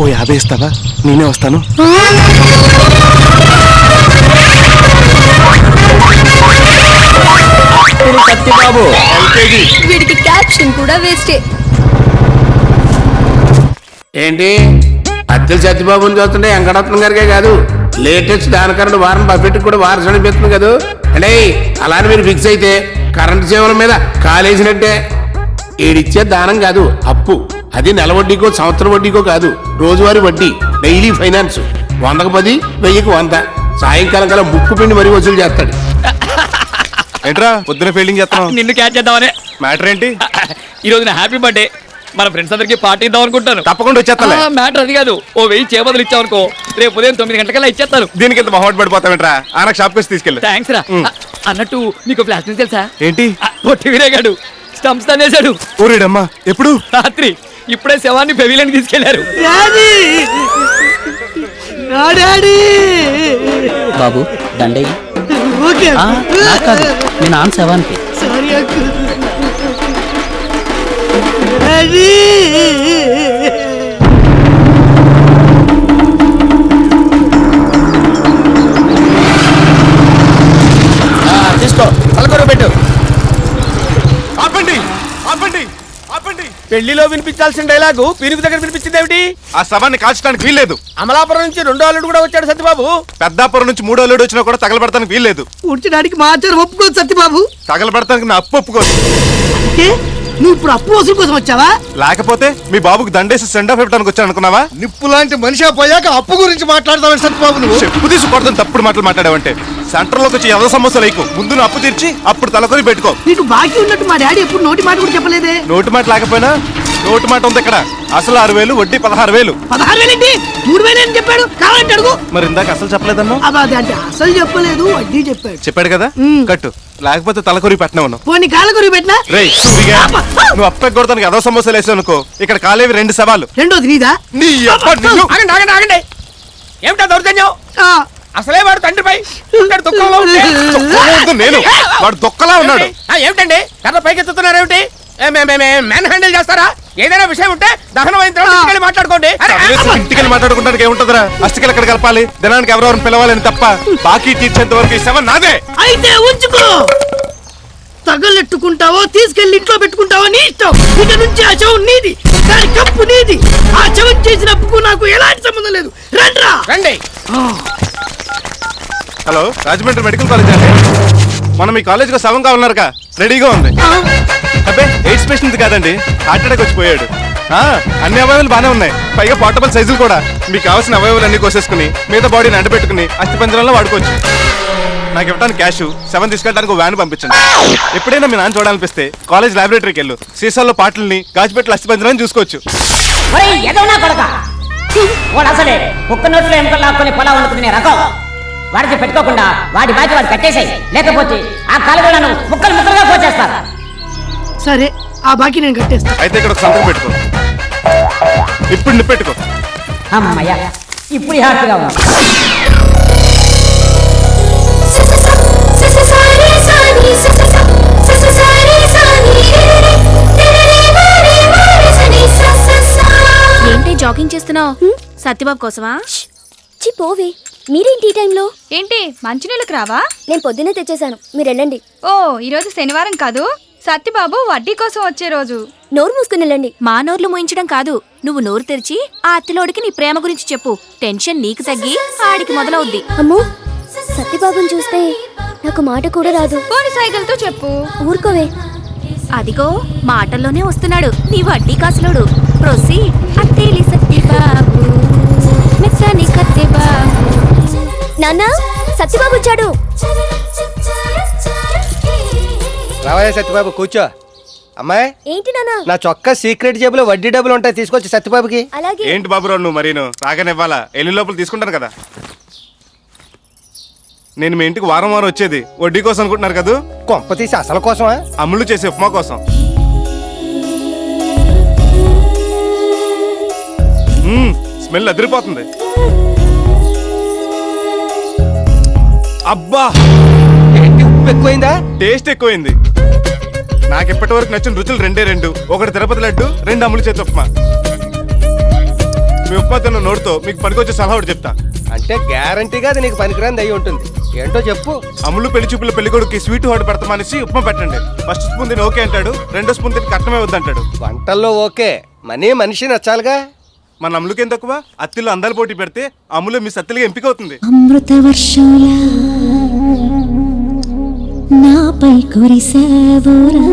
ఓ 50 ఇస్తావా? నేనే వస్తాను. సత్యబాబు వీడికి క్యాప్షన్ కూడా వేస్టే. ఏంటి అద్దె సత్యబాబుని చూస్తుంటే వెంకటరత్నం గారికే కాదు, లేటెస్ట్ దానికరెంట్ వారం బఫెట్ కూడా వారసు అనిపిస్తుంది కదా. అంటే అలానే మీరు ఫిక్స్ అయితే కరెంటు సేవల మీద కాలేసినట్టే. ఏడిచ్చే దానం కాదు, అప్పు. అది నెల వడ్డీకో సంవత్సరం వడ్డీకో కాదు, రోజువారీ వడ్డీ, డైలీ ఫైనాన్స్. 100కు 10, 1000కు 100. సాయంకాలం కల్లా ముక్కు పిండి మరీ వసూలు చేస్తాడు. ఏంట్రా పొద్దున ఫీల్డింగ్ చేస్తాను? నిన్ను క్యాచ్ చేద్దామనే. మ్యాటర్ ఏంటి? ఈ రోజు నా హ్యాపీ బర్త్డే, మన ఫ్రెండ్స్ అందరికి పార్టీ ఇద్దాం అనుకుంటాను. తప్పకుండా వచ్చేస్తా. మ్యాటర్ అది కాదు, ఓ 1000 చేపదులు ఇచ్చావనుకో, రేపు ఉదయం 9 గంటలకల్లా ఇచ్చేస్తాను. దీనికి ఎంత మొహమాట పడిపోతావేంట్రా? నాకు షాప్ కేసి తీసుకెళ్ళి. థ్యాంక్స్ రా. అన్నట్టు నీకు ఫ్లాష్ నుంచి తెలుసా? ఏంటి? పొట్టి విరేగాడు స్టంప్స్ తనేశాడు. ఊరేడమ్మా ఎప్పుడు? రాత్రి. ఇప్పుడే శవాన్ని పెవిలియన్ తీసుకెళ్లారు. బాబు దండయ్య. ఓకే కాదు, నేను ఆన్ శవానికి. సారీ అక్కు. తీసుకో, పలకొర పెట్టు. ఆపండి ఆపండి ఆపండి. పెళ్లిలో వినిపించాల్సిన డైలాగు పీనుగు దగ్గర వినిపించింది ఏమిటి? ఆ శవాన్ని కాల్చడానికి వీల్లేదు. అమలాపురం నుంచి 2వ అల్లుడు కూడా వచ్చాడు సత్యబాబు. పెద్దాపురం నుంచి 3వ అల్లుడు వచ్చినా కూడా తగలబెడతానికి వీల్లేదు. కూర్చోడానికి మా ఆచారం ఒప్పుకోదు సత్యబాబు. తగలబెడతానికి నా అప్పు ఒప్పుకోదు. అంటే నువ్వు ఇప్పుడు అప్పు వసూలు కోసం వచ్చావా? లేకపోతే మీ బాబుకి దండేసి సెండ్ ఆఫ్ ఇవ్వడానికి వచ్చాను అనుకున్నావా? నిప్పు లాంటి మనిషి పోయాక అప్పు గురించి మాట్లాడతావు సత్యబాబు. నువ్వు చెప్పు తీసుకొడతాను తప్పుడు మాటలు మాట్లాడావంటే. సెంటర్లోకి వచ్చి ఎవరో సమస్యలు అయికు ముందు నువ్వు అప్పు తీర్చి అప్పుడు తలకొని పెట్టుకో. నీకు బాకీ ఉన్నట్టు మా డాడీ ఎప్పుడు నోటి మాట కూడా చెప్పలేదే. నోటి మాట లేకపోయినా నోటి మాట ఉంది ఇక్కడ. అసలు 6000, వడ్డీ 16000. 16,000 ఏంటి? 3,000 అని చెప్పాడు. కావాలంటే అడుగు. మరి ఇందాక అసలు చెప్పలేదన్నా? అదే అంటే అసలు చెప్పలేదు, వడ్డీ చెప్పాడు. చెప్పాడు కదా, కట్టు. లేకపోతే తలకొరి పెట్టినావు. పోనీ కాళ్ళ గురి పెట్టినా? రేయ్ నువ్వు అప్పు కొడతానికి ఏదో సమస్యలు వేసావు అనుకో, ఇక్కడ కాలేవి 2 సవాలు. రెండోది నీదా? నీ అబ్బా నిన్ను. ఆగండి ఆగండి ఆగండి. ఏమిటా దౌర్జన్యం? ఆ, అసలే వాడు తండ్రిపై దుఃఖంలో ఉంటే. దుఃఖంలో నేను వాడు దొక్కలా ఉన్నాడు. ఏమిటండి కర్ర పైకెత్తుతున్నారు ఏమిటి? మ్యాన్ హ్యాండిల్ చేస్తారా? ఏదైనా విషయం ఉంటే దహనం అయిన తర్వాత ఇంటికెళ్ళి మాట్లాడుకోండి. ఇంటికెళ్ళి మాట్లాడుకుంటానికి ఏముంటదరా? అస్థికలు ఎక్కడ కలపాలి, దినానికి ఎవరెవరిని పిలవాలని తప్ప బాకీ తీర్చేంత వరకు ఈ శవం నాదే. అయితే ఉంచుకో. తగలెట్టుకుంటావో తీసుకెళ్లి ఇంట్లో పెట్టుకుంటావో నీ ఇష్టం. ఇక నుంచి ఆ శవం నీది, దాని కప్పు నీది. ఆ శవం చేసిన అప్పుకు నాకు ఎలాంటి సంబంధం లేదు. రండ్రా. రండి. హలో, రాజమండ్రి మెడికల్ కాలేజ్ అండి. మనం మీ కాలేజ్ లో శవం కావాలన్నారుగా, రెడీగా ఉంది. అబ్బే ఎయిడ్స్ పేషెంట్ కాదండి, హార్ట్ అటాక్ వచ్చిపోయాడు. అన్ని అవయవాలు బాగానే ఉన్నాయి, పైగా పోర్టబుల్ సైజులు కూడా. మీకు కావాల్సిన అవయవాలు అన్ని కోసేసుకుని మిగతా బాడీని అంటబెట్టుకుని అస్థిపంజరంలో వాడుకోవచ్చు. నాకు ఇవ్వడానికి క్యాష్, శవం తీసుకెళ్ళడానికి వ్యాన్ పంపించండి. ఎప్పుడైనా మీ నాన్న చూడాలనిపిస్తే కాలేజ్ లైబ్రరీకి వెళ్ళు, సీసాల్లో పాటల్ని గాజుపెట్టలు అస్థిపంజరాన్ని చూసుకోవచ్చు. వాడు అసలే ఒక్క నోట్లో ఎముకలు లాక్కొని పొలా వండుకునే రకం. వాడికి పెట్టుకోకుండా వాడి బాధ్యత వాడు కట్టేసాయి, లేకపోతే ఆ కాలువలను ముక్కలు ముక్కలుగా పోచేస్తారు. సరే, ఆ బాకీ నేను కట్టేస్తా. అయితే ఇక్కడ ఒక సంతకం పెట్టుకో. ఇప్పుడు నిప్పెట్టుకో. అమ్మయ్య, ఇప్పుడు హ్యాపీగా ఉంది. ఏంటి జాగింగ్ చేస్తున్నావు? సత్యబాబు కోసమా? పోవే, మీరేంటి ఈ టైంలో? ఏంటి మంచినీళ్ళకి రావా? నేను పొద్దున్నే తెచ్చేసాను, మీరు వెళ్ళండి. ఓ, ఈరోజు శనివారం కాదు, సత్యబాబు వడ్డీ కోసం వచ్చే రోజు. నోరు మూసుకుని వెళ్ళండి. మా నోర్లు మూయించడం కాదు, నువ్వు నోరు తెరిచి ఆ అత్తిలోడికి నీ ప్రేమ గురించి చెప్పు. టెన్షన్ నీకు తగ్గి ఆడికి మొదలవుద్ది. అమ్మో, సత్యబాబుని చూస్తే నాకు మాట కూడా రాదు. పోని సైకిల్తో చెప్పు. ఊరుకోవే. అదిగో మాటల్లోనే వస్తున్నాడు నీ వడ్డీ కాసులోడు. ప్రొసి అత్తేలి సత్యబాబు మెత్తని కత్తిబాబు. నాన్న, సత్యబాబు వచ్చాడు. రావయ్య సత్యబాబు, కూర్చో. అమ్మాయి, ఏంటి నాన్న? నా చొక్కా సీక్రెట్ జేబులో వడ్డీ డబ్బులు ఉంటాయి, తీసుకొచ్చి సత్యబాబుకి. అలాగే. ఏంటి బాబురావు నువ్వు మరీను రాగానివ్వాలా? ఎన్ని లోపల తీసుకుంటాను కదా. నేను మీ ఇంటికి వారం వారం వచ్చేది వడ్డీ కోసం అనుకుంటున్నారు కదా? కొంప తీసి అసలు కోసమా? అమ్ములు చేసే ఉప్మా కోసం. స్మెల్ అదిరిపోతుంది. అబ్బా, ఏంటి ఉప్పు ఎక్కువైందా? టేస్ట్ ఎక్కువైంది. నాకు ఇప్పటి వరకు నచ్చిన రుచులు 2 ఒకటి తిరుపతి లడ్డు, 2 అమ్ములు చేసే ఉప్మా. మీ దులుపుతున్న నోటితో మీకు పనికొచ్చే సలహా ఒకటి చెప్తా. అంటే గ్యారంటీగా అది నీకు పనికిరాని అయి ఉంటుంది. ఏంటో చెప్పు. అమ్ములు పెళ్లి చూపుల పెళ్లి కొడుకు స్వీట్ హాట్ పెడతామనేసి ఉప్మా పెట్టండి. ఫస్ట్ స్పూన్ తిని ఓకే అంటాడు, రెండో స్పూన్ తిని కట్టమే వద్దంటాడు. వంటల్లో ఓకే, మనిషి నచ్చాలిగా. మన అమ్ములకేం తక్కువ? అత్తిలో అందాలు పోటీ పెడితే అమ్ములు మీ సత్తిలుగా ఎంపిక అవుతుంది. అమృత వర్షంలా నాపై కురిసావురా.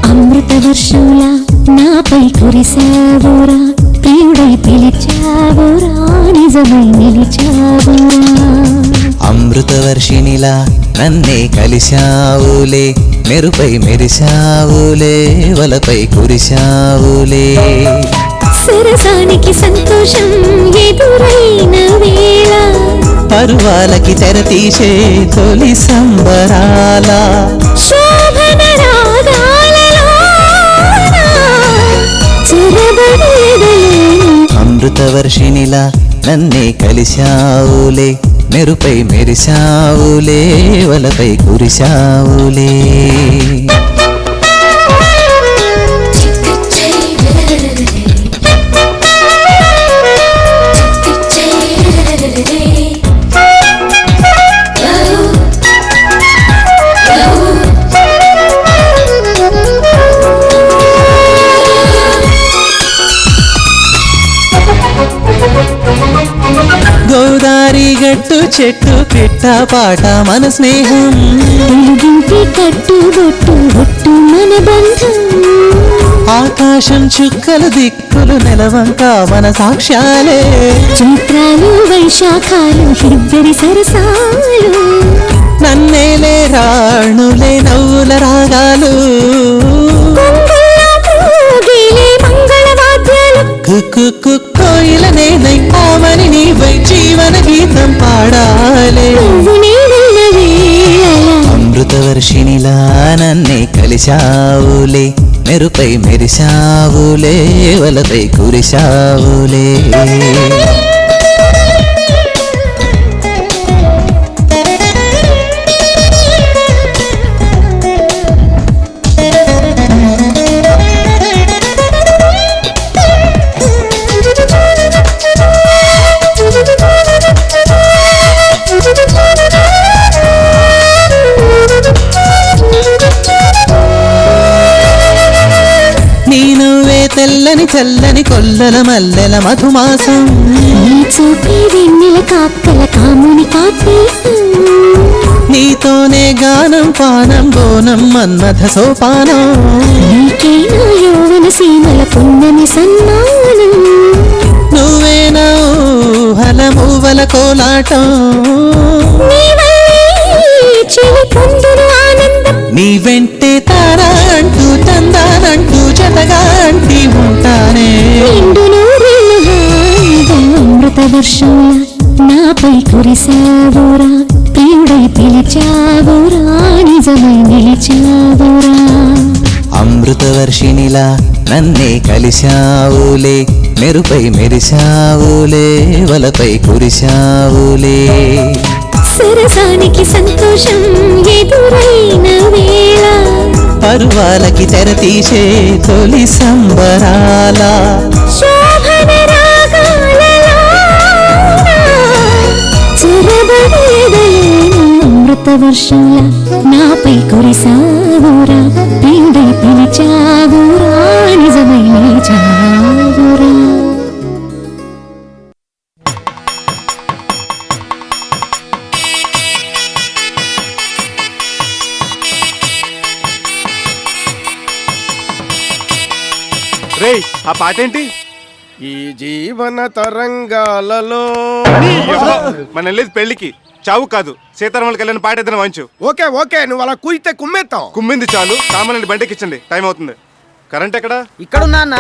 అమృత వర్షంలా నాపై కురిసావురా, ప్రియుడై పిలిచావురా, నిజమై నిలిచావురా. అమృత వర్షిణిలా నన్నే కలిశావులే, మెరుపై మెరిశావులే, వలపై కురిశావులే. సరసానికి సంతోషం ఎదురైన వేళ, పరువాలకి తెర తీసే తొలి సంబరాల, శోభన రాగాలలోన చెరబడేదలేను. అమృత వర్షిణిలా నన్నే కలిశావులే, మెరుపై మెరిశావులే, వలపై కురిశావులే. గోదారి గట్టు చెట్టు పిట్ట పాట మన స్నేహం, వెలుగింటి కట్టుబొట్టు బొట్టు మన బంధం. ఆకాశం చుక్కలు దిక్కులు నెలవంక మన సాక్ష్యాలే. చైత్రాలు వైశాఖాలు ఇద్దరి సరసాలు, నన్నేలే రాణులే నవ్వుల రాగాలు, కొంగుల్లో మోగిలే మంగళవాద్యాలు. కోయిల నేనై ఆమని నీవై జీవన గీతం పాడాలే. నువ్వు నేనున్న వేళ అమృత వర్షిణిలా నన్నే కలిశావులే, మెరుపై మెరిశావులే, వలపై కురిశావులే. నీ నువ్వే తెల్లని చల్లని కొల్లల మల్లెల మధుమాసం, నీ చూపే వెన్నెల కాక్కల కాముని కాపీ. నీతోనే గానం పానం బోనం మన్మథ సోపానం. నీకే నా యౌవన సీమల పున్నమి సన్మానం. నువ్వే నా ఊహల మూవల కోలాటం, నీ వల్లే చెలి పొందును ఆనందం. నీ వెంటే తారా అంటూ తందానంటూ జతగా అంటి ఉంటానే. నిండు నూరేళ్ళు హాయిగా అమృత వర్షంలా నాపై కురిసావురా, ప్రియుడై పిలిచావురా, నిజమై నిలిచావురా. అమృత వర్షిణిలా నన్నే కలిశావులే, మెరుపై మెరిశావులే, వలపై కురిశావులే. సరసానికి సంతోషం ఎదురైన వేళ, పరువాలకి తెర తీసే తొలి సంబరాల, శోభన రాగాలలోన చెరబడేదలేను. అమృత వర్షంలా నాపై కురిసావురా, ప్రియుడై పిలిచావురా, నిజమై నిలిచావురా. రేయ్, ఆ పాట ఏంటి? ఈ జీవన తరంగాలలో. మన వెళ్ళేది పెళ్లికి, చావు కాదు. సీతారాముల కళ్యాణ్ పాట ఏదైనా వంచు. ఓకే ఓకే, నువ్వు అలా కూయితే కుమ్మేస్తాం. కుమ్మింది చాలు, సామాన్యుని బండికిచ్చండి, టైం అవుతుంది. కరెంట్ ఎక్కడా? ఇక్కడున్నా అన్న,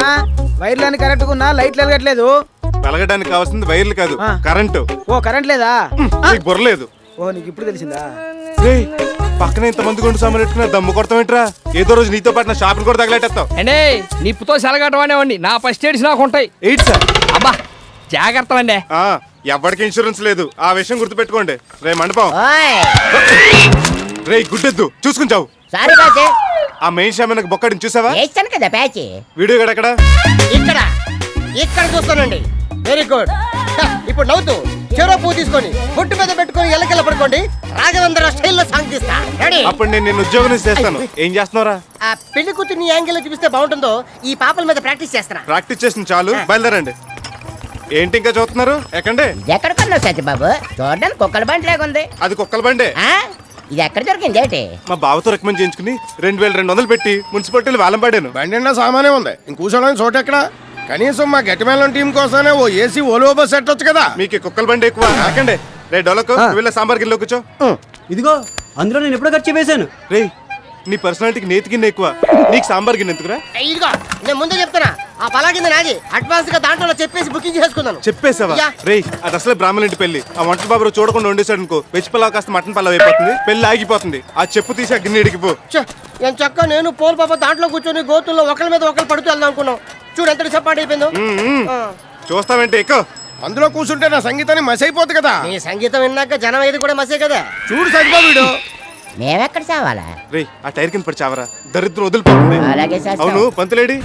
వైర్లని కరెక్ట్ ఉన్నా లైట్లు వెలగట్లేదు. వెలగడానికి కావాల్సింది వైర్లు కాదు, కరెంటు. ఓ కరెంట్ లేదా? నీకు బుర్రలేదు. ఓ నీకు ఇప్పుడు తెలిసిందా? రేయ్, పక్కన ఇంతమంది గుండు సామాన్ పెట్టుకున్నా దమ్ము కొడతామేంట్రా? ఏదో రోజు నీతో పాటు నా షాపులు కూడా తగలెట్టేస్తావు. అండి నిప్పుతో సెలగట్టమనేవండి నా ఫస్ట్ ఎయిడ్స్ నాకు ఉంటాయి. Eight sir. అబ్బా జాగ్రత్త అండి. ఎవరికి ఇన్సూరెన్స్ లేదు, ఆ విషయం గుర్తుపెట్టుకోండి. రే మండపం, ఓయ్ రే గుడ్డెద్దు చూసుకుని చావు. సారీ బాజీ, ఆ మెయిన్ షామీనకు బొక్కడిని చూసావా? వేస్తాను కదా ప్యాచ్. వీడియో ఎక్కడ? ఇక్కడ ఇక్కడ చూస్తానండి. Very good. ఇప్పుడు నవ్వుతూ చెరో పువ్వు తీసుకొని బొట్టు మీద పెట్టుకొని ఎల్లకెళ్ళ పడుకోండి. రాఘవేంద్ర స్టైల్లో సాంగ్ తీస్తా. రెడీ? అప్పుడు నేను ఉద్యోగం నుంచి చేస్తాను. ఏం చేస్తున్నారా? ఆ పెళ్లి కూతుర్ని యాంగిల్ చూపిస్తే బాగుంటుందో ఈ పాపల మీద ప్రాక్టీస్ చేస్తారా? ప్రాక్టీస్ చేసిన చాలు, బయలుదేరండి. ఏంటి ఇంకా చూస్తున్నారు? ఎక్కండి. ఎక్కడ కొన్నావు సత్యబాబు? చూడడానికి కుక్కల బండి లాగుంది. అది కుక్కల బండే. ఆ? ఇది ఎక్కడ దొరికింది ఏంటి? మా బావతో రికమెండ్ చేయించుకుని 2200 పెట్టి మున్సిపాలిటీలు వేలం పాడాను. బండి నిండా సామానే ఉంది, ఇంక కూర్చోడానికి చోటు ఎక్కడ? కనీసం మా గట్టిమేళం టీం కోసమే ఓ ఏసీ ఓలో బస్ సెట్టొచ్చు కదా. మీకు కుక్కల బండి ఎక్కువ. ఎక్కండి. రే డోలకు వీళ్ళ సాంబార్ గిన్నెలో కూర్చో. ఇదిగో అందులో నేను ఎప్పుడో ఖర్చు వేశాను. రే నీ పర్సనాలిటీకి నేతి గిన్నె ఎక్కువ, నీకు సాంబార్ గిన్నె ఎందుకురా? ఇదిగో నేను ముందే చెప్తున్నా, ఆ పలా కింద నాది. అడ్వాన్స్ గా దాంట్లో చెప్పేసి బుకింగ్ చేసుకున్నాను. చెప్పేసావా? యా. రే అది అసలే బ్రాహ్మణ ఇంటి పెళ్లి. ఆ వంట బాబు చూడకుండా వండేశాడు అనుకో, వెజ్ పలావ్ కాస్త మటన్ పలావ్ అయిపోతుంది, పెళ్లి ఆగిపోతుంది. ఆ చెప్పు తీసి ఆ గిన్నె ఇడిగిపో. నేను చక్క నేను పోల్ పాప దాంట్లో కూర్చొని గోతుల్లో ఒకరి మీద ఒకరు పడుతూ వెళ్దాం అనుకున్నాం. చూడు ఎంత డిసప్పాయింట్ అయిపోయిందో. చూస్తావేంటి? ఎక్కువ అందులో కూర్చుంటే నా సంగీతాన్ని మసైపోతుంది కదా. నీ సంగీతం విన్నాక జనం ఏది కూడా మసే కదా. చూడు సత్యబాబు వీడు. మేమెక్కడ చావాలా? రే ఆ టైర్ కింద పడి చావరా, దరిద్రం వదిలిపోతుంది. అలాగే చేస్తాం. అవును పంతులేడి?